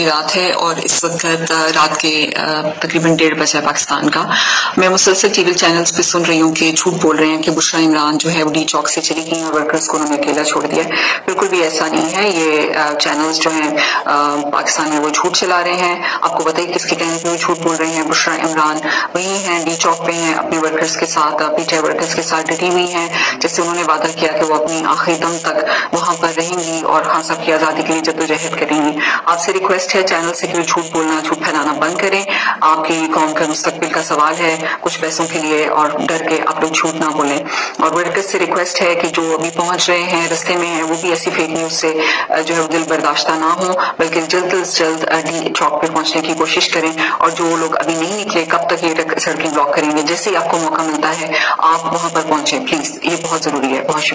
رات ہے اور اس وقت رات کے تقریباً 1:30 بجے پاکستان کا. میں مسلسل ٹی وی چینلز پہ سن رہی ہوں کہ جھوٹ بول رہے ہیں کہ بشریٰ عمران جو ہے وہ ڈی چوک سے چلی گئی اور ورکرز کو انہوں نے اکیلا چھوڑ دیا. بالکل بھی ایسا نہیں ہے. یہ چینلز جو ہیں پاکستان میں وہ جھوٹ چلا رہے ہیں. آپ کو پتہ ہی کس کے کہنے پہ وہ جھوٹ بول رہے ہیں. بشریٰ عمران وہی ہیں، ڈی چوک پہ ہیں، اپنے ورکرز کے ساتھ، پی ٹی آئی ورکرز کے ساتھ ڈٹی ہوئی ہیں، جس سے انہوں نے وعدہ کیا کہ وہ اپنی آخری دم تک وہاں پر رہیں گی اور خان صاحب کی آزادی کے لیے جدوجہد کریں گی. آپ سے ریکویسٹ ہے چینل سے کہ جھوٹ بولنا، جھوٹ پھیلانا بند کریں. آپ کی قوم کا مستقبل کا سوال ہے کچھ پیسوں کے لیے، اور ڈر کے آپ لوگ جھوٹ نہ بولیں. اور ورکرز سے ریکویسٹ ہے کہ جو ابھی پہنچ رہے ہیں، رستے میں ہیں، وہ بھی ایسی فیک نیوز سے جو ہے دل برداشتہ نہ ہوں، بلکہ جلد از جلد ڈی چوک پہ پہنچنے کی کوشش کریں. اور جو لوگ ابھی نہیں نکلے، کب تک یہ سڑکیں بلاک کریں گے؟ جیسے ہی آپ کو موقع ملتا ہے آپ وہاں پر پہنچیں پلیز. یہ بہت ضروری ہے. بہت شکریہ.